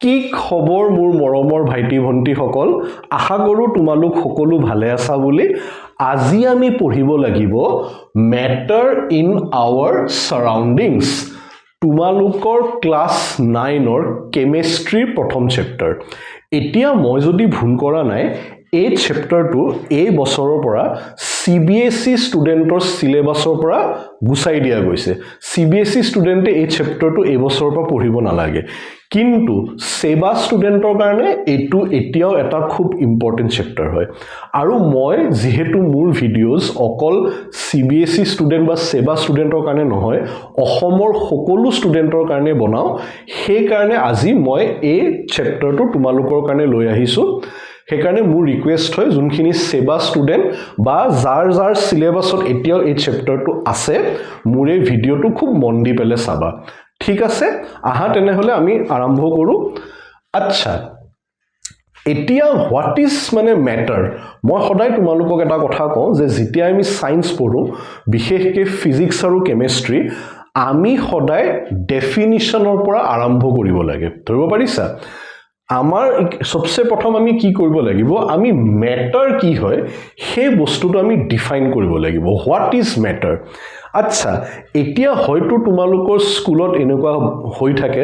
কি খবৰ মোৰ মৰমৰ ভাইটি ভন্টি সকল আশা কৰো তোমালোক সকলো ভালে আছা বুলি আজি আমি পঢ়িব লাগিব ম্যাটাৰ ইন আৱাৰ সাৰাউন্ডিংস তোমালোকৰ ক্লাস 9 ৰ কেমিষ্ট্ৰি প্ৰথম চেপ্টাৰ এতিয়া মই যদি ভুল কৰা নাই এই চেপ্টাৰটো এই বছৰৰ পৰা CBSE ষ্টুডেন্টৰ সিলেবাসৰ পৰা গুছাই দিয়া গৈছে CBSE ষ্টুডেন্টে এই চেপ্টাৰটো এই বছৰৰ পৰা পঢ়িব নালাগে কিন্তু সেবা ষ্টুডেন্টৰ কাৰণে এটো এতিয়াও এটা খুব ইম্পৰ্টেন্ট চেপ্টাৰ হয় আৰু মই যেহেতু মোৰ ভিডিওস অকল CBSE ষ্টুডেন্ট বা সেবা ষ্টুডেন্টৰ কাৰণে নহয় অসমৰ সকলো ষ্টুডেন্টৰ কাৰণে বনাও সেই কাৰণে আজি মই এই চেপ্টাৰটো তোমালোকৰ কাৰণে লৈ আহিছো সেইকাৰণে মোৰ ৰিকুৱেষ্ট হয় যোনখিনি সেবা ষ্টুডেন্ট বা যাৰ সিলেবাসত এতিয়াও এই চেপ্টাৰটো আছে মোৰ এই ভিডিওটো খুব মন দি পেলে চাবা ঠিক আছে আহা তেনে হলে আমি আৰম্ভ কৰো আচ্ছা এতিয়া হোৱাট ইজ মানে ম্যাটাৰ মই সদায় তোমালোকক এটা কথা কওঁ যে যেতিয়া আমি সায়েন্স পঢ়ো বিশেষকৈ ফিজিক্স আৰু কেমিষ্ট্ৰি আমি সদায় ডেফিনিশনৰ পৰা আৰম্ভ কৰিব লাগে ধৰিব পাৰিছা আমাৰ সবচে প্ৰথম আমি কি কৰিব লাগিব আমি ম্যাটাৰ কি হয় সেই বস্তুটো আমি ডিফাইন কৰিব লাগিব হোৱাট ইজ ম্যাটাৰ আচ্ছা এতিয়া হয়তো তোমালোকৰ স্কুলত এনেকুৱা হৈ থাকে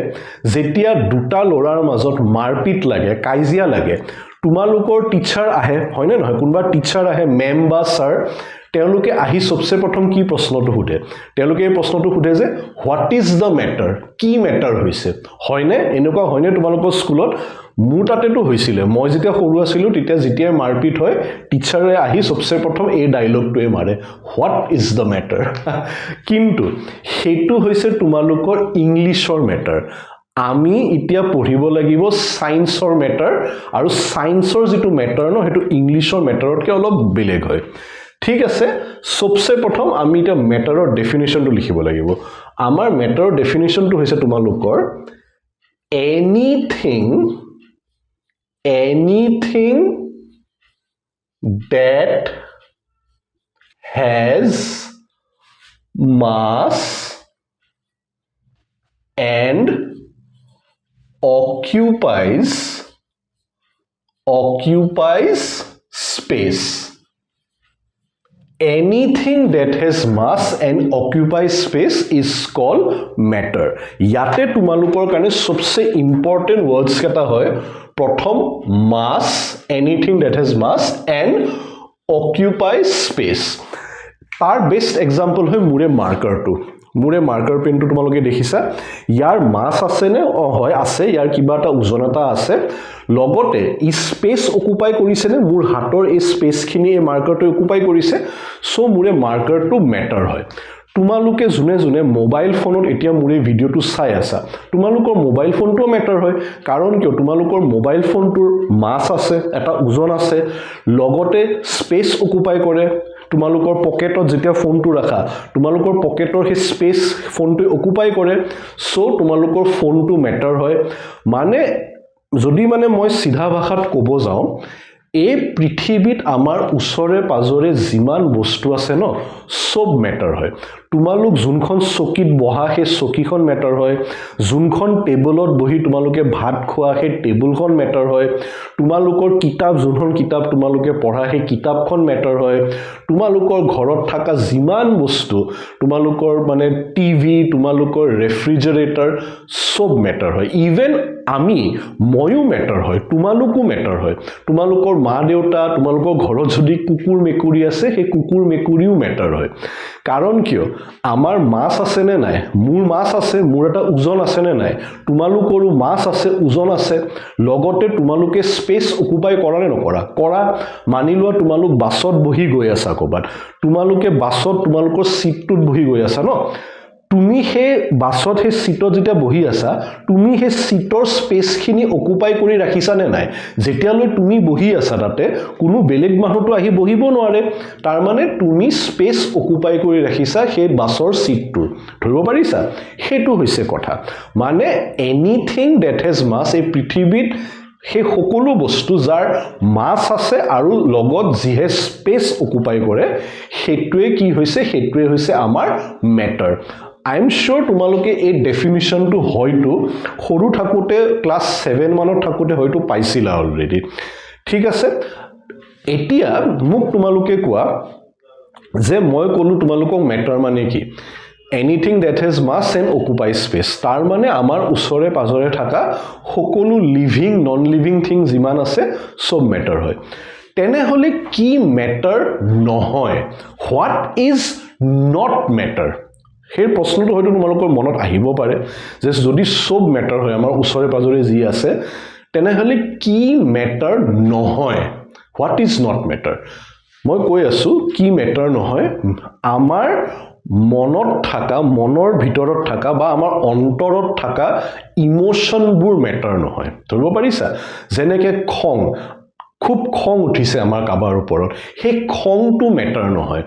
যেতিয়া দুটা লৰাৰ মাজত মাৰপিট লাগে কাজিয়া লাগে তোমালোকৰ টিচাৰ আহে হয়নে নহয় কোনবা টিচাৰ আহে মেম বা স্যাৰ তেওঁলোকে আহি সবচে প্ৰথম কি প্ৰশ্নটো সুধে তেওঁলোকে এই প্ৰশ্নটো সুধে যে হোৱাট ইজ দা ম্যাটাৰ কি ম্যাটাৰ হৈছে হয়নে এনেকুৱা হয়নে তোমালোকৰ স্কুলত মোৰ তাতেটো হৈছিল মই যেতিয়া সৰু আছিলো তেতিয়া যেতিয়া মাৰপিট হয় টিচাৰে আহি সবচে প্ৰথম এই ডায়লগটোৱে মাৰে হোৱাট ইজ দা ম্যাটাৰ কিন্তু হেতু হৈছে তোমালোকৰ ইংলিশৰ ম্যাটাৰ আমি এতিয়া পঢ়িব লাগিব সায়েন্সৰ ম্যাটাৰ আৰু সায়েন্সৰ যেটো ম্যাটাৰ ন হেতু ইংলিশৰ ম্যাটাৰতকৈ অলপ বেলেগ হয় ঠিক আছে সবচে প্ৰথম আমি এটা ম্যাটাৰৰ ডেফিনিশনটো লিখিব লাগিব আমাৰ ম্যাটাৰৰ ডেফিনিশনটো হৈছে তোমালোকৰ anything that has mass and occupies space anything that has mass and occupies space is called matter ইয়াতে তোমালোকৰ কাৰণে সবচে ইম্পৰ্টেন্ট ওয়াৰ্ডস কেটা হয় প্ৰথম mass anything that has mass and occupies space তাৰ বেস্ট এক্সাম্পল হয় মুৰে মাৰ্কাৰটো মুৰে মাৰ্কাৰ পেনটো তোমালোকে দেখিছা ইয়াৰ মাস আছে নে হয় আছে ইয়াৰ কিবা এটা ওজনতা আছে লগতে ই স্পেস অকুপাই কৰিছে নে মোৰ হাতৰ এই স্পেসখিনি এই মাৰ্কাৰটো অকুপাই কৰিছে সো মুৰে মাৰ্কাৰটো ম্যাটাৰ হয় তোমালোকে জুনে মোবাইল ফোনত এতিয়া মুৰে ভিডিওটো চাই আছা তোমালোকৰ মোবাইল ফোনটো ম্যাটাৰ হয় কাৰণ কিয় তোমালোকৰ মোবাইল ফোনটোৰ মাস আছে এটা ওজন আছে লগতে স্পেস অকুপাই কৰে তোমালোকৰ পকেটত যেতিয়া ফোনটো ৰাখা তোমালোকৰ পকেটৰ হে স্পেস ফোনটো অকুপাই কৰে সো তোমালোকৰ ফোনটো ম্যাটাৰ হয় মানে যদি মানে মই সিধা ভাষাত ক'ব যাও এই পৃথিৱীত আমাৰ উছৰে পাজৰে যিমান বস্তু আছে ন সব ম্যাটাৰ হয় তোমালোক যোনখন চকীত বহা হে চকীখন ম্যাটাৰ হয় যোনখন টেবুলত বহি তোমালোকে ভাত খোৱা হে টেবুলখন ম্যাটাৰ হয় তোমালোকৰ কিতাপ যোনখন কিতাপ তোমালোকে পঢ়া হে কিতাপখন ম্যাটাৰ হয় তোমালোকৰ ঘৰত থকা যিমান বস্তু তোমালোকৰ মানে টিভি তোমালোকৰ ৰেফ্ৰিজাৰেটৰ সব ম্যাটাৰ হয় ইভেন আমি ময়ো ম্যাটাৰ হয় তোমালোকো ম্যাটাৰ হয় তোমালোকৰ মা দেউতা তোমালোকৰ ঘৰত যদি কুকুৰ মেকুৰী আছে হে কুকুৰ মেকুৰীও ম্যাটাৰ হয় কাৰণ কিয় আমাৰ মাছ আছে নে নাই মোৰ মাছ আছে মোৰ এটা ওজন আছে নে নাই তোমালোকৰো মাছ আছে ওজন আছে লগতে তোমালোকে স্পেস অকুপাই কৰা নে নকৰা কৰা মানি লোৱা তোমালোক বাছত বহি গৈ আছা কবাত তোমালোকে বাছত তোমালোকৰ সিটটোত বহি গৈ আছা ন তুমি হে বাছত হে সিটত যেতিয়া বহি আছা তুমি হে সিটৰ স্পেসখিনি অকুপাই কৰি ৰাখিছা নে নাই যেতিয়ালৈ তুমি বহি আছা তাতে কোনো বেলেগ মানুহটো আহি বহিব নোৱাৰে তাৰ মানে তুমি স্পেস অকুপাই কৰি ৰাখিছা হে বাছৰ সিটটো ধৰিব পাৰিছা হেতু হৈছে কথা মানে এনিথিং দ্যাট হ্যাজ মাস এই পৃথিৱীত হে সকলো বস্তু যাৰ মাস আছে আৰু লগত যিহে স্পেস অকুপাই কৰে হেতুৱে কি হৈছে হেতুৱে হৈছে আমাৰ ম্যাটাৰ আই এম শিওৰ তোমালোকে এই ডেফিনিশ্যনটো হয়তো সৰু থাকোঁতে ক্লাছ 7 মানত থাকোঁতে হয়তো পাইছিলা অলৰেডি ঠিক আছে এতিয়া মোক তোমালোকে কোৱা যে মই ক'লো তোমালোকক মেটাৰ মানে কি anything that has mass and occupy space তাৰ মানে আমাৰ ওচৰে পাজৰে থকা সকলো লিভিং নন লিভিং থিং যিমান আছে সব মেটাৰ হয় তেনেহলে কি মেটাৰ নহয় হোৱাট ইজ নট মেটাৰ সেই প্ৰশ্নটো হয়তো তোমালোকৰ মনত আহিব পাৰে যে যদি সব মেটাৰ হয় আমাৰ ওচৰে পাজৰে যি আছে তেনেহলে কি মেটাৰ নহয় হোৱাট ইজ নট মেটাৰ মই কৈ আছো কি মেটাৰ নহয় আমাৰ মনত থাকা মনৰ ভিতৰত থাকা বা আমাৰ অন্তৰত থাকা ইমোশনবোৰ মেটাৰ নহয় ধৰিব পাৰিছা যেনেকে খং খুব খং উঠিছে আমাৰ কাবাৰ ওপৰত সেই খংটো মেটাৰ নহয়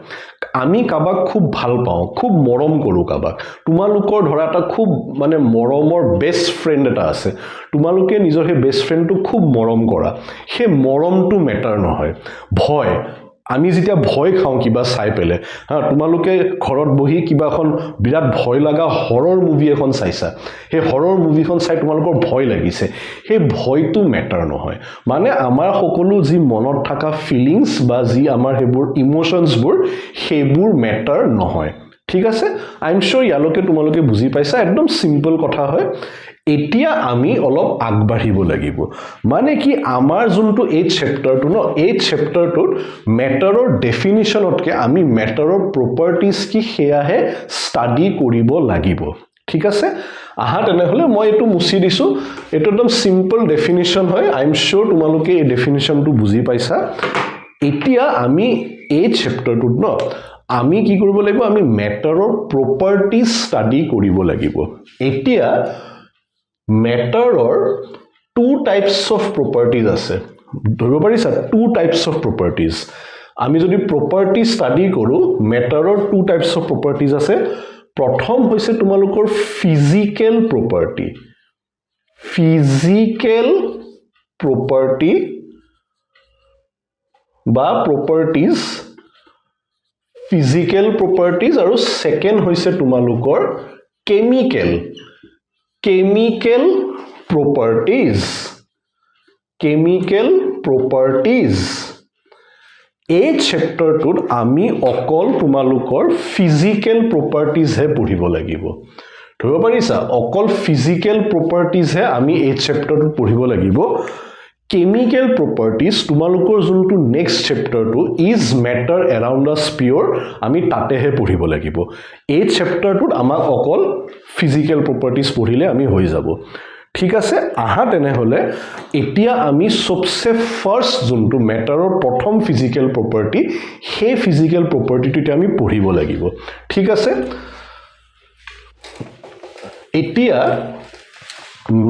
আমি কাবাক খুব ভাল পাওঁ খুব মৰম কৰো কাবাক তোমালোকৰ ধৰা এটা খুব মানে মৰমৰ বেষ্ট ফ্ৰেণ্ড এটা আছে তোমালোকে নিজৰ সেই বেষ্ট ফ্ৰেণ্ডটো খুব মৰম কৰা সেই মৰমটো মেটাৰ নহয় ভয় আমি যেতিয়া ভয় খাওঁ কিবা চাই পেলে হা তোমালোকে ঘৰত বহি কিবা এখন বিৰাট ভয় লাগা হৰৰ মুভি এখন চাইছা সেই হৰৰ মুভিখন চাই তোমালোকৰ ভয় লাগিছে সেই ভয়টো মেটাৰ নহয় মানে আমাৰ সকলো যি মনত থকা ফিলিংস বা যি আমাৰ হেবোৰ ইমোশনসবোৰ হেবোৰ মেটাৰ নহয় ঠিক আছে আই এম শিওৰ ইয়ালৈকে তোমালোকে বুজি পাইছা একদম সিম্পল কথা হয় এতিয়া আমি অলপ আগবাঢ়িব লাগিব মানে কি আমাৰ যোনটো এই চেপ্টাৰটো ন এই চেপ্টাৰটোত মেটাৰৰ ডেফিনিশ্যনতকে আমি মেটাৰৰ প্ৰপাৰ্টিজ কি সেয়াহে ষ্টাডি কৰিব লাগিব ঠিক আছে আহা তেনেহলে মই এটো মুছি দিছো এটো একদম সিম্পল ডেফিনিশ্যন হয় আই এম শিওৰ তোমালোকে এই ডেফিনিশ্যনটো বুজি পাইছা এতিয়া আমি এই চেপ্টাৰটোত ন আমি কি কৰিব লাগিব আমি মেটাৰৰ প্ৰপাৰ্টিজ ষ্টাডি কৰিব লাগিব এতিয়া মেটাৰৰ two types of properties আছে ধৰিব পাৰিছা two types of properties আমি যদি property study কৰো মেটাৰৰ two types of properties আছে প্ৰথম হৈছে তোমালোকৰ physical property বা properties physical properties আৰু second হৈছে তোমালোকৰ chemical properties এই চেপ্টাৰটোত আমি অকল তোমালোকৰ physical properties হে পঢ়িব লাগিব ধৰিব পাৰিছা অকল physical properties হে আমি এই চেপ্টাৰটোত পঢ়িব লাগিব chemical properties তোমালোকৰ যোনটো next চেপ্টাৰটো is matter around us pure আমি তাতেহে পঢ়িব লাগিব এই চেপ্টাৰটোত আমাক অকল physical properties পঢ়িলে আমি হৈ যাব ঠিক আছে আহা তেনেহলে এতিয়া আমি সবসে ফাৰ্স্ট যোনটো মেটাৰৰ প্ৰথম ফিজিক্যাল প্ৰপাৰ্টি সেই ফিজিক্যাল প্ৰপাৰ্টিটো আমি পঢ়িব লাগিব ঠিক আছে এতিয়া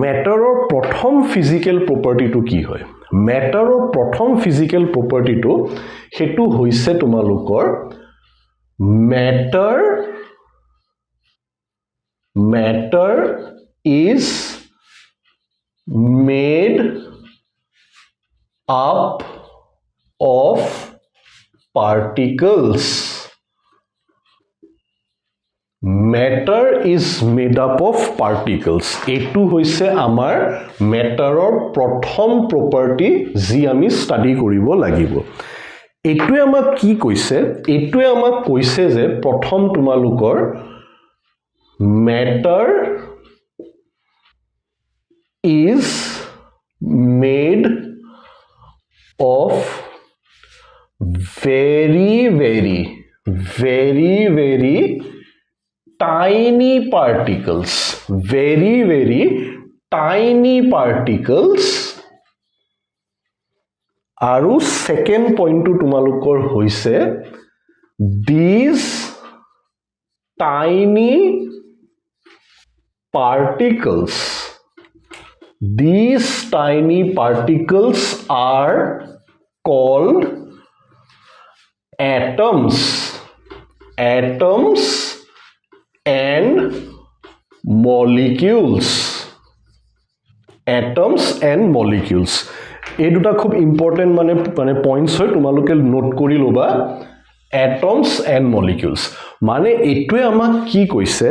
মেটাৰৰ প্ৰথম ফিজিক্যাল প্ৰপাৰ্টিটো কি হয় মেটাৰৰ প্ৰথম ফিজিক্যাল প্ৰপাৰ্টিটো হেতু হৈছে তোমালোকৰ matter is made up of particles matter is made up of particles এটো হৈছে আমাৰ মেটাৰৰ প্ৰথম প্ৰপাৰ্টি যি আমি ষ্টাডি কৰিব লাগিব এটোৱে আমাক কি কৈছে এটোৱে আমাক কৈছে যে প্ৰথম তোমালোকৰ matter is made of very tiny particles আৰু second point to তোমালোকৰ হৈছে these tiny particles are called atoms and molecules এই দুটা খুব ইম্পৰ্টেন্ট মানে পইণ্টছ হয় তোমালোকে নোট কৰি লবা এটমছ এণ্ড মলিকিউলছ মানে এইটোৱে আমাক কি কৈছে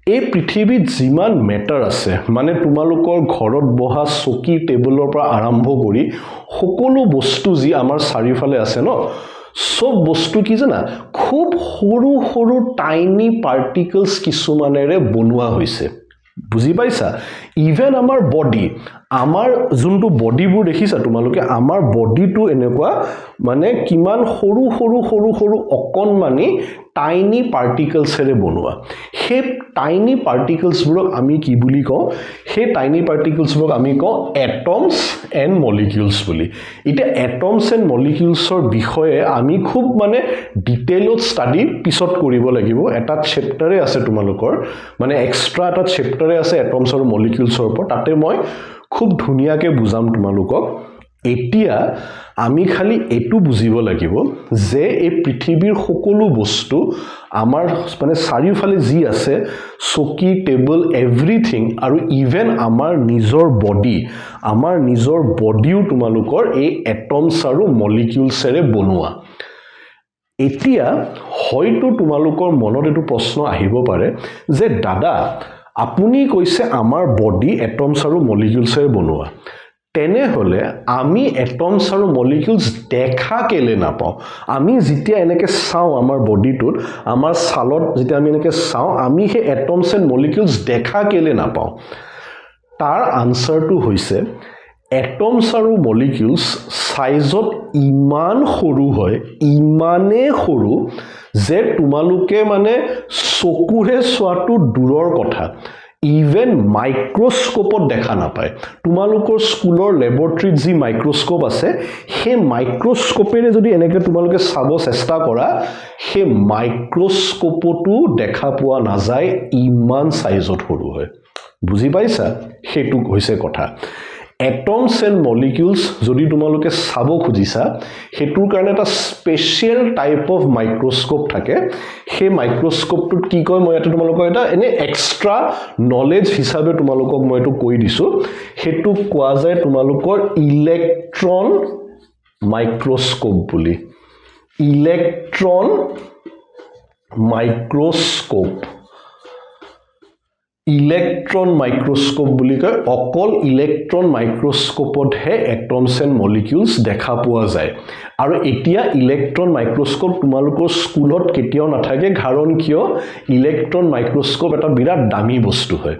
এই পৃথিৱীত যিমান মেটাৰ আছে মানে তোমালোকৰ ঘৰত বহা চকী টেবুলৰ পৰা আৰম্ভ কৰি সকলো বস্তু যি আমাৰ চাৰিওফালে আছে ন সব বস্তু কি জানা খুব সৰু সৰু টাইনি পাৰ্টিকলছ কিছুমানেৰে বনোৱা হৈছে বুজি পাইছা ইভেন আমাৰ বডি আমাৰ যোনটো বডিবোৰ দেখিছা তোমালোকে আমাৰ বডিটো এনেকুৱা মানে কিমান সৰু সৰু সৰু সৰু অকনমানি টাইনি পাৰ্টিকলছৰে বনোৱা হে টাইনি পাৰ্টিকলছবোৰক আমি কি বুলি কওঁ হে টাইনি পাৰ্টিকলছবোৰক আমি কওঁ এটমছ এণ্ড মলিকিউলছ বুলি এটা এটমছ এণ্ড মলিকিউলছৰ বিষয়ে আমি খুব মানে ডিটেইলত ষ্টাডি পিছত কৰিব লাগিব এটা চেপ্টাৰে আছে তোমালোকৰ মানে এক্সট্ৰা এটা চেপ্টাৰে আছে এটমছ আৰু মলিকিউলছৰ ওপৰত তাতে মই খুব ধুনিয়াকে বুজাম তোমালোকক এতিয়া আমি খালি এটু বুজিব লাগিব যে এই পৃথিৱীৰ সকলো বস্তু আমাৰ মানে চাৰিওফালে যি আছে চকী টেবল এভৰিথিং আৰু ইভেন আমাৰ নিজৰ বডিও তোমালোকৰ এই এটমছ আৰু মলিকিউলছৰে বনোৱা এতিয়া হয়তো তোমালোকৰ মনত এটো প্ৰশ্ন আহিব পাৰে যে দাদা আপুনি কৈছে আমাৰ বডি এটমছ আৰু মলিকিউলছৰে বনোৱা তেনেহলে আমি এটমছ আৰু মলিকিউলছ দেখা কেলে নাপাওঁ আমি যেতিয়া এনেকে চাও আমাৰ বডিটোত আমাৰ ছালত যেতিয়া আমি এনেকে চাও আমি হে এটমছ এণ্ড মলিকিউলছ দেখা কেলে নাপাওঁ তাৰ আনসাৰটো হৈছে এটমছ আৰু মলিকিউলছ সাইজত ইমান সৰু হয় ইমানে সৰু যে তোমালোকে মানে চকুৰে চোৱাটো দূৰৰ কথা ইভেন মাইক্ৰোস্কোপত দেখা নাপায় তোমালোকৰ স্কুলৰ ল্যাবৰেটৰীত যি মাইক্ৰোস্কোপ আছে হে মাইক্ৰোস্কোপেৰে যদি এনেকে তোমালোকে চাব চেষ্টা কৰা হে মাইক্ৰোস্কোপটো দেখা পোৱা নাযায় ইমান সাইজত সৰু হয় বুজি পাইছা হেতু হৈছে কথা এটমছ এণ্ড মলিকিউলছ যদি তোমালোকে চাব খুজিছা হেতুৰ কাৰণে এটা স্পেশাল টাইপ অফ মাইক্ৰোস্কোপ থাকে হে মাইক্ৰোস্কোপটোত কি কয় মই এটা তোমালোকক এটা এনে এক্সট্ৰা নলেজ হিচাপে তোমালোকক মই এটো কৈ দিছো হেতু কোৱা যায় তোমালোকৰ ইলেক্ট্ৰন মাইক্ৰোস্কোপ বুলি ইলেক্ট্ৰন মাইক্ৰোস্কোপ ইলেক্ট্ৰন মাইক্ৰোস্কোপ বুলি কয় অকল ইলেক্ট্ৰন মাইক্ৰোস্কোপত হে এটমছ এণ্ড মলিকিউলছ দেখা পোৱা যায় আৰু এতিয়া ইলেক্ট্ৰন মাইক্ৰোস্কোপ তোমালোকৰ স্কুলত কেতিয়াও নাথাকে কাৰণ কিয় ইলেক্ট্ৰন মাইক্ৰোস্কোপ এটা বিৰাট দামী বস্তু হয়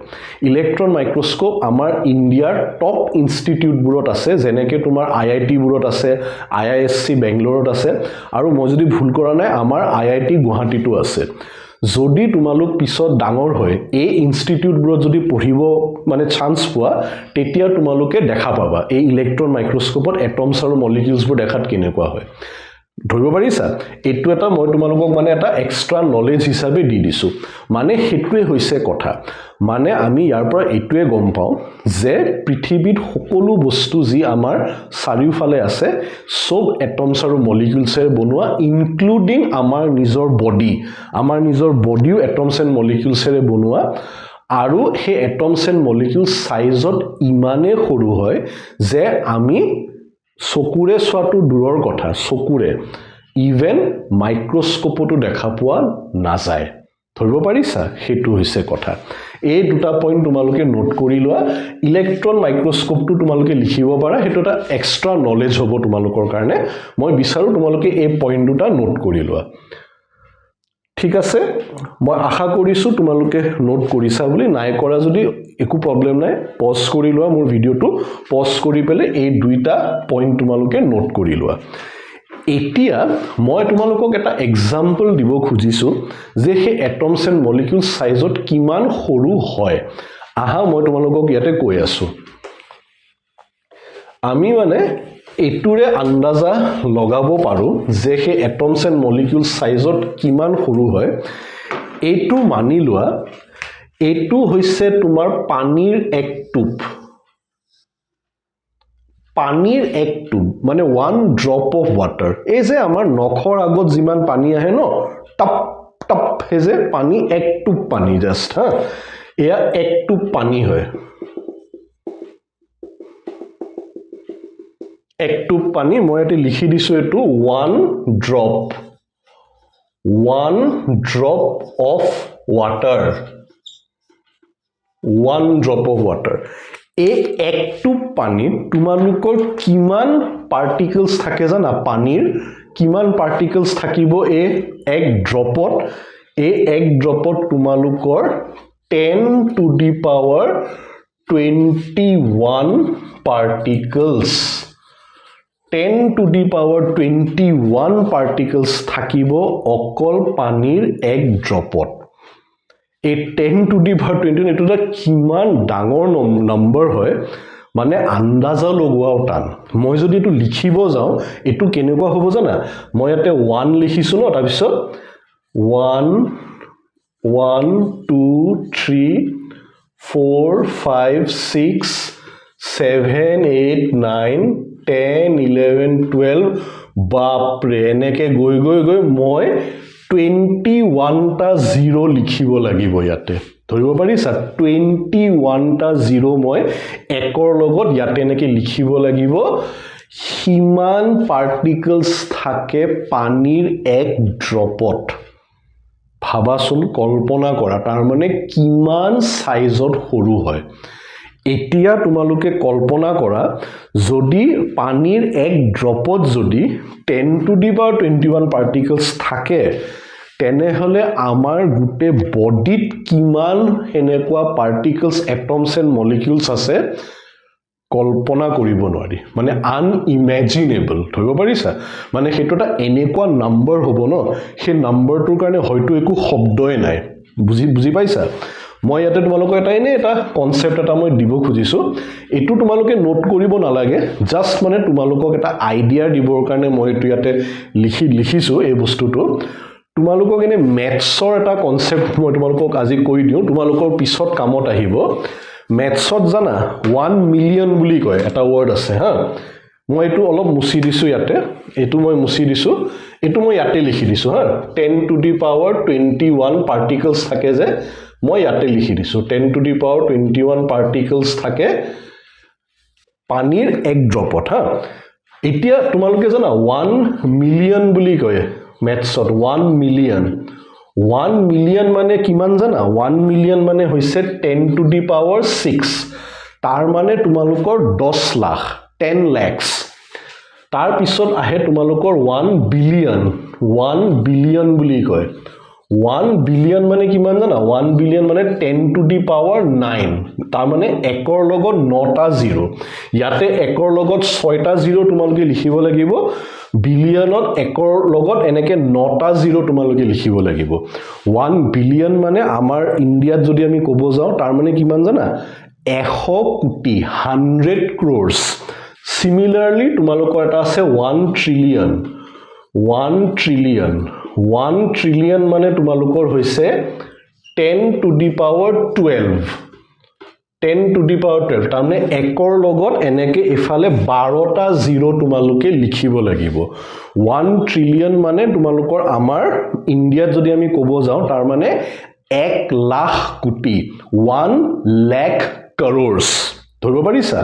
ইলেক্ট্ৰন মাইক্ৰোস্কোপ আমাৰ ইণ্ডিয়াৰ টপ ইনষ্টিটিউটবোৰত আছে যেনেকৈ তোমাৰ আইআইটি বোৰত আছে আইআইএসসি বেংগলোৰত আছে আৰু মই যদি ভুল কৰা নাই আমাৰ আইআইটি গুৱাহাটীতো আছে যদি তোমালোক পিছত ডাঙৰ হয় এই ইনষ্টিটিউটবোৰত যদি পঢ়িব মানে চান্স পোৱা তেতিয়া তোমালোকে দেখা পাবা এই ইলেক্ট্ৰন মাইক্ৰোস্কোপত এটমছ আৰু মলিকিউলছবোৰ দেখাত কেনেকুৱা হয় ধৰিব পাৰিছা এটো এটা মই তোমালোকক মানে এটা এক্সট্ৰা নলেজ হিচাপে দি দিছো মানে হেতুৱে হৈছে কথা মানে আমি ইয়াৰ পৰা এটোৱে গম পাওঁ যে পৃথিৱীত সকলো বস্তু যি আমাৰ চাৰিওফালে আছে সব এটমছ আৰু মলিকিউলছৰে বনোৱা ইনক্লুডিং আমাৰ নিজৰ বডিও এটমছ এণ্ড মলিকিউলছৰে বনোৱা আৰু হে এটমছ এণ্ড মলিকিউলছ সাইজত ইমানে সৰু হয় যে আমি চকুৰে চোৱাটো দূৰৰ কথা চকুৰে ইভেন মাইক্ৰোস্কোপতো দেখা পোৱা নাযায় ধৰিব পাৰিছা হেতু হৈছে কথা এই দুটা পইণ্ট তোমালোকে নোট কৰি লোৱা ইলেক্ট্ৰন মাইক্ৰোস্কোপটো তোমালোকে লিখিব পাৰা হেতু এটা এক্সট্ৰা নলেজ হ'ব তোমালোকৰ কাৰণে মই বিচাৰো তোমালোকে এই পইণ্ট দুটা নোট কৰি লোৱা ঠিক আছে মই আশা কৰিছো তোমালোকে নোট কৰিছা বুলি নাই কৰা যদি একো প্ৰবলেম নাই পজ কৰি লোৱা মোৰ ভিডিওটো পজ কৰি পেলে এই দুইটা পইণ্ট তোমালোকে নোট কৰি লোৱা এতিয়া মই তোমালোকক এটা এক্সাম্পল দিব খুজিছো যে হে এটমছ এণ্ড মলিকিউলছ সাইজত কিমান সৰু হয় আহা মই তোমালোকক ইয়াতে কৈ আছো আমি মানে এটুৰে আন্দাজা লগাব পাৰো যে হে এটমছ এণ্ড মলিকিউলছ সাইজত কিমান সৰু হয় এটু মানি লোৱা এটু হৈছে তোমাৰ পানীৰ এক টোপ পানীৰ এক টোপ মানে ওয়ান ড্ৰপ অফ ওয়াটাৰ এই যে আমাৰ নখৰ আগত যিমান পানী আহে ন টপ টপ হে যে পানী এক টোপ পানী জাস্ট হা এয়া এক টোপ পানী হয় এক টোপ পানী মই এতে লিখি দিছো এটো one drop 1 drop of water, 1 drop of water. এই একটু পানীত তোমালোকৰ কিমান পাৰ্টিকলছ থাকে জানা পানীৰ কিমান পাৰ্টিকলছ থাকিব এই এক ড্ৰপত এই এক ড্ৰপত তোমালোকৰ 10 to the power 21 particles 10 to the power 21 particles থাকিব অকল পানীৰ এক ড্ৰপত এই 10 to the power 21 এটা কিমান ডাঙৰ নম্বৰ হয় মানে আন্দাজা লগোৱাও টান মই যদি এটো লিখিব যাও এটো কেনেকুৱা হ'ব জানা মই ইয়াতে 1 লিখিছো ন তাৰ পিছত 1 1 2 3 4 5 6 7 8 9 10 11 12 বাপৰে এনেকে গৈ গৈ গৈ মই 21 টা 0 লিখিব লাগিব ইয়াতে ধৰিব পাৰিছা 21 টা 0 মই একৰ লগত ইয়াতে এনেকে লিখিব লাগিব হিমান পাৰ্টিকলছ থাকে পানীৰ এক ড্ৰপত ভাবাচোন কল্পনা কৰা তাৰ মানে কিমান সাইজত সৰু হয় এতিয়া তোমালোকে কল্পনা কৰা যদি পানীৰ এক ড্ৰপত যদি 10 to the power 21 পাৰ্টিকলছ থাকে তেনেহলে আমাৰ গুটে বডিত কিমান এনেকুৱা পাৰ্টিকলছ এটমছ এণ্ড মলিকিউলছ আছে কল্পনা কৰিব নোৱাৰি মানে আনইমেজিনেবল ধৰিব পাৰিছা মানে হেতুটা এনেকুৱা নম্বৰ হ'ব ন সেই নম্বৰটোৰ কাৰণে হয়তো একো শব্দই নাই বুজি পাইছা মই ইয়াতে তোমালোকক এটা কনসেপ্ট এটা মই দিব খুজিছো এটো তোমালোকে নোট কৰিব নালাগে জাস্ট মানে তোমালোকক এটা আইডিয়া দিবৰ কাৰণে মই এটো ইয়াতে লিখিছো এই বস্তুটো তোমালোকক এনে ম্যাথছৰ এটা কনসেপ্ট মই তোমালোকক আজি কৈ দিও তোমালোকৰ পিছত কামত আহিব ম্যাথছত জানা 1 মিলিয়ন বুলি কয় এটা ওয়াৰ্ড আছে হা মই এটো অলপ মুছি দিছো ইয়াতে এটো মই মুছি দিছো এটো মই ইয়াতে লিখি দিছো হা 10 to the power 21 পাৰ্টিকলছ থাকে যে মই ইয়াতে লিখি দিছো 10 to the power 21 পাৰ্টিকলছ থাকে পানীৰ এক ড্ৰপত হা এতিয়া তোমালোকে জানা 1 মিলিয়ন বুলি কয় ম্যাথছত 1 মিলিয়ন মানে কিমান জানা 1 মিলিয়ন মানে হৈছে 10 to the power 6 তাৰ মানে তোমালোকৰ 10 লাখ 10 lakhs তাৰ পিছত আহে তোমালোকৰ 1 বিলিয়ন বুলি কয় 1 বিলিয়ন মানে কিমান জানা 1 বিলিয়ন মানে 10 to the power 9 তাৰ মানে একৰ লগত 9টা 0 ইয়াতে একৰ লগত 6টা 0 তোমালোকে লিখিব লাগিব বিলিয়নত একৰ লগত এনেকে 9টা 0 তোমালোকে লিখিব লাগিব 1 বিলিয়ন মানে আমাৰ ইন্ডিয়াত যদি আমি ক'ব যাও তাৰ মানে কিমান জানা 100 কোটি 100 crores similarly তোমালোকৰ এটা আছে 1 trillion মানে তোমালোকৰ হৈছে 10 to the power 12 10 to the power 12 তাৰমানে একৰ লগত এনেকে ইফালে 12টা 0 তোমালোকে লিখিব লাগিব 1 trillion মানে তোমালোকৰ আমাৰ ইন্ডিয়াত যদি আমি ক'ব যাও তাৰ মানে 1 লাখ কোটি 1 lakh crores ধৰিব পাৰিছা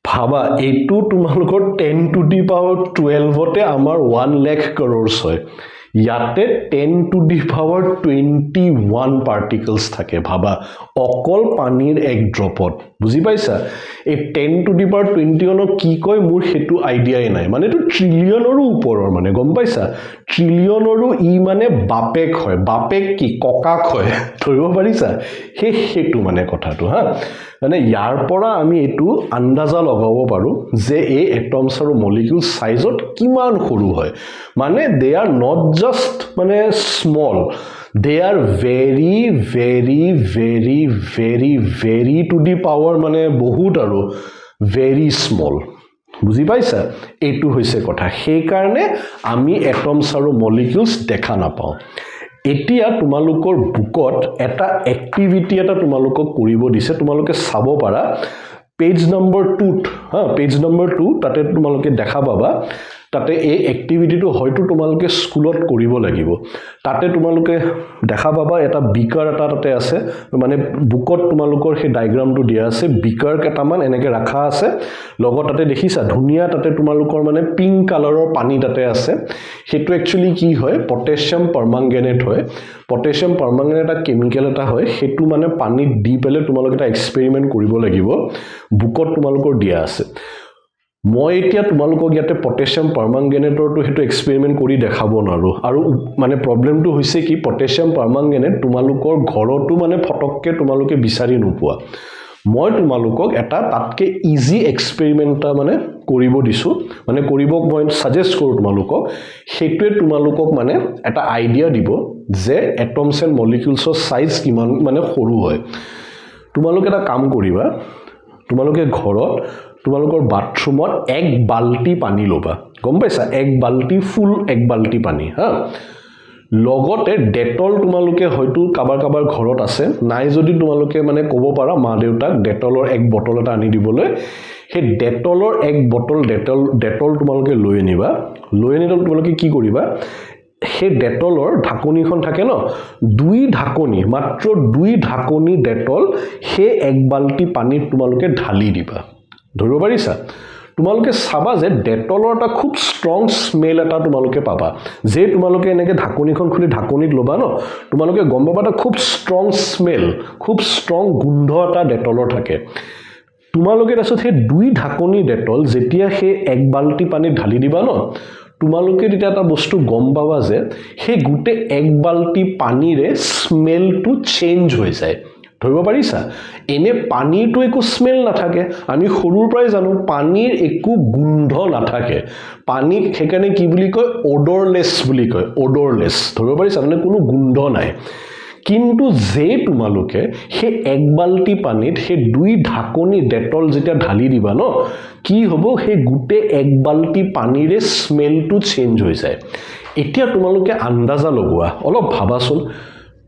ভাবা এটো তোমালোকৰ 10 to the power 12 তে আমাৰ 1 lakh crores হয় ইয়াতে 10 to the power 21 পাৰ্টিকলছ থাকে ভাবা অকল পানীৰ এক ড্ৰপত বুজি পাইছা এই 10 to the power 21 কি কয় মোৰ হেতু আইডিয়াই নাই মানে তো ট্ৰিলিয়নৰো ওপৰৰ মানে গম পাইছা ট্ৰিলিয়নৰো ই মানে বাপেক হয় বাপেক কি ককাক হয় ধৰিব পাৰিছা হেতু মানে কথাটো হা মানে ইয়াৰ পৰা আমি এটো আন্দাজা লগাব পাৰো যে এই এটমছ আৰু মলিকিউলছ সাইজত কিমান সৰু হয় মানে দে আৰ নট জাস্ট মানে small they are very very very very very to the power মানে বহুত আৰু very small বুজি পাইছা এটো হৈছে কথা সেই কাৰণে আমি এটমছ আৰু মলিকিউলছ দেখা নাপাও এতিয়া তোমালোকৰ বুকত এটা এক্টিভিটি এটা তোমালোকক কৰিব দিছে তোমালোকে চাব পাৰা পেজ নম্বৰ 2 হা পেজ নম্বৰ 2 তাতে তোমালোকে দেখা পাবা তাতে এই এক্টিভিটিটো হয়তো তোমালোকে স্কুলত কৰিব লাগিব তাতে তোমালোকে দেখা পাবা এটা বিকাৰ এটা তাতে আছে মানে বুকত তোমালোকৰ সেই ডায়াগ্ৰামটো দিয়া আছে বিকাৰ কেটামান এনেকে ৰাখা আছে লগত তাতে দেখিছা ধুনিয়া তাতে তোমালোকৰ মানে পিংক কালাৰৰ পানী তাতে আছে হেতু একচুয়ালি কি হয় পটাssium permanganate হয় পটাssium permanganate এটা কেমিক্যাল এটা হয় হেতু মানে পানীত দি পেলে তোমালোকে এটা এক্সপেৰিমেন্ট কৰিব লাগিব বুকত তোমালোকৰ দিয়া আছে মই এতিয়া তোমালোকক ইয়াতে পটাssium permanganate টো হেতু এক্সপেৰিমেন্ট কৰি দেখাব নোৱাৰো আৰু মানে প্ৰবলেমটো হৈছে কি পটাssium permanganate তোমালোকৰ ঘৰটো মানে ফটককে তোমালোকে বিচাৰি নোপোৱা মই তোমালোকক এটা তাতকে ইজি এক্সপেৰিমেন্ট মানে কৰিব দিছো মানে কৰিব মই সাজেষ্ট কৰো তোমালোকক হেতুৱে তোমালোকক মানে এটা আইডিয়া দিব যে এটমছ এণ্ড মলিকিউলছৰ সাইজ কিমান মানে সৰু হয় তোমালোকে এটা কাম কৰিবা তোমালোকে ঘৰত তোমালোকৰ বাথৰুমত এক বালটি পানী লবা গম পাইছা এক বালটি ফুল এক বালটি পানী হা লগতে ডেটল তোমালোকে হয়তো কাবাৰ ঘৰত আছে নাই যদি তোমালোকে মানে ক'ব পাৰা মা দেউতাক ডেটলৰ এক বটল এটা আনি দিবলৈ হে ডেটলৰ এক বটল ডেটল তোমালোকে লৈ আনিবা লৈ আনি তোমালোকে কি কৰিবা হে ডেটলৰ ঢাকনিখন থাকে ন দুই ঢাকনি মাত্ৰ দুই ঢাকনি ডেটল হে এক বালটি পানীত তোমালোকে ঢালি দিবা ধৰিব পাৰিছা তোমালোকে চাবা যে ডেটলৰ এটা খুব ষ্ট্ৰং স্মেল এটা তোমালোকে পাবা যে তোমালোকে এনেকে ঢাকনিখন খুলি ঢাকনিত লবা ন তোমালোকে গম পাবা এটা খুব ষ্ট্ৰং স্মেল খুব ষ্ট্ৰং গোন্ধ এটা ডেটলৰ থাকে তোমালোকে তাৰছত সেই দুই ঢাকনি ডেটল যেতিয়া সেই এক বালটি পানী ঢালি দিবা ন তোমালোকে তেতিয়া এটা বস্তু গম পাবা যে সেই গুটে এক বালটি পানীৰে স্মেলটো চেঞ্জ হৈ যায় ধৰিব পাৰিছা এনে পানীটো একো স্মেল নাথাকে আমি সৰুৰ পৰাই জানো পানীৰ একো গোন্ধ নাথাকে পানী হেকানে কি বুলি কয় odorless বুলি কয় odorless ধৰিব পাৰিছা মানে কোনো গোন্ধ নাই কিন্তু যে তোমালোকে হে এক বালটি পানীত হে দুই ঢাকনি ডেটল যেতিয়া ঢালি দিবা ন কি হ'ব হে গুটে এক বালটি পানীৰে স্মেলটো চেঞ্জ হৈ যায় এতিয়া তোমালোকে আন্দাজা লগোৱা অলপ ভাবাচোন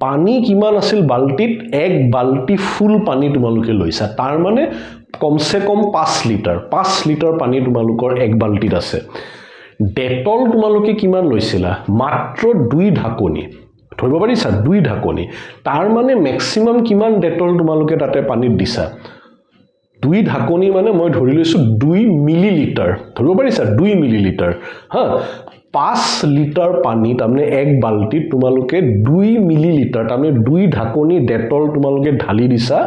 পানী কিমান আছিল বালটিত এক বালটি ফুল পানী তোমালোকে লৈছা তাৰ মানে কমসে কম 5 লিটাৰ পানী তোমালোকৰ এক বালটিত আছে ডেটল তোমালোকে কিমান লৈছিলা মাত্ৰ দুই ঢাকনি ধৰিব পাৰিছা দুই ঢাকনি তাৰ মানে ম্যাক্সিমাম কিমান ডেটল তোমালোকে তাতে পানীত দিছা দুই ঢাকনি মানে মই ধৰি লৈছো 2 মিলিলিটাৰ ধৰিব পাৰিছা 2 মিলিলিটাৰ হা 5 লিটাৰ পানী তামনে এক বালটি তোমালোকে 2 মিলিলিটাৰ তামনে দুই ঢাকনি ডেটল তোমালোকে ঢালি দিছা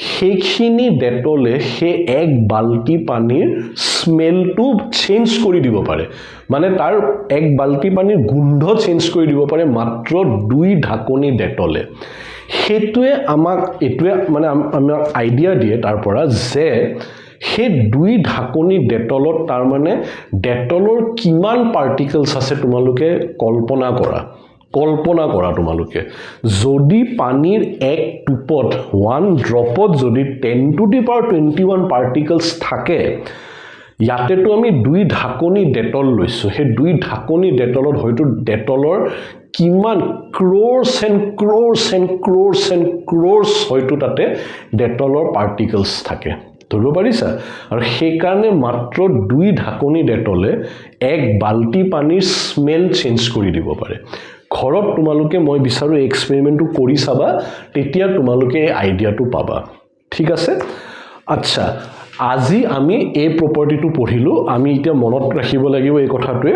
সেইখিনি ডেটলে হে এক বালটি পানীৰ স্মেলটো চেঞ্জ কৰি দিব পাৰে মানে তাৰ এক বালটি পানীৰ গোন্ধ চেঞ্জ কৰি দিব পাৰে মাত্ৰ দুই ঢাকনি ডেটলে হেতুৱে আমাক এতুৱে মানে আমাক আইডিয়া দিয়ে তাৰ পৰা যে হে দুই ঢাকনি ডেটলত তাৰ মানে ডেটলৰ কিমান পাৰ্টিকলছ আছে তোমালোকে কল্পনা কৰা তোমালোকে যদি পানীৰ এক টুপত 1 ড্ৰপত যদি 10 টু দি পাৱাৰ 21 পাৰ্টিকলছ থাকে ইয়াতে তো আমি দুই ঢাকনি ডেটল লৈছো হে দুই ঢাকনি ডেটলত হয়তো ডেটলৰ কিমান ক্ৰোৰ্স এণ্ড ক্ৰোৰ্স হয়তো তাতে ডেটলৰ পাৰ্টিকলছ থাকে ধৰিব পাৰিছা আৰু সেই কাৰণে মাত্ৰ দুই ঢাকনি ডেটলে এক বালটি পানীৰ স্মেল চেঞ্জ কৰি দিব পাৰে ঘৰত তোমালোকে মই বিচাৰো এক্সপেৰিমেন্টটো কৰি চাবা তেতিয়া তোমালোকে আইডিয়াটো পাবা ঠিক আছে আচ্ছা আজি আমি এই প্ৰপাৰ্টিটো পঢ়িলো আমি এতিয়া মনত ৰাখিব লাগিব এই কথাটোৱে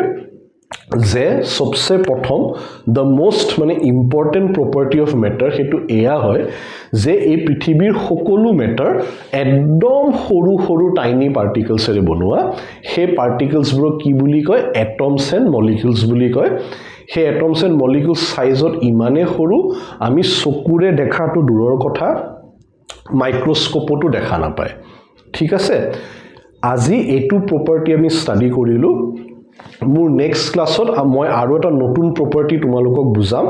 যে সবসে প্ৰথম the most মানে ইম্পৰ্টেন্ট প্ৰপাৰ্টি অফ ম্যাটাৰ হেতু এয়া হয় যে এই পৃথিৱীৰ সকলো ম্যাটাৰ একদম সৰু টাইনি পাৰ্টিকলছৰে বনোৱা হে পাৰ্টিকলছবোৰ কি বুলি কয় এটমছ এণ্ড মলিকিউলছ বুলি কয় হে এটমছ এণ্ড মলিকিউলছ সাইজত ইমানে সৰু আমি চকুৰে দেখাটো দূৰৰ কথা মাইক্ৰোস্কোপতো দেখা নাপায় ঠিক আছে আজি এটু প্ৰপাৰ্টি আমি ষ্টাডি কৰিলো মোৰ নেক্সট ক্লাছত মই আৰু এটা নতুন প্ৰপাৰ্টি তোমালোকক বুজাম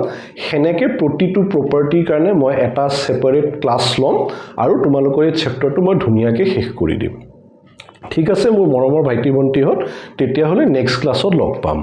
হেনেকে প্ৰতিটো প্ৰপাৰ্টিৰ কাৰণে মই এটা সেপাৰেট ক্লাছ লম আৰু তোমালোকৰ এই চেপ্টাৰটো মই ধুনিয়াকৈ শেষ কৰি দিম ঠিক আছে মোৰ মৰমৰ ভাইটি ভণ্টিহঁত তেতিয়া হলে নেক্সট ক্লাছত লগ পাম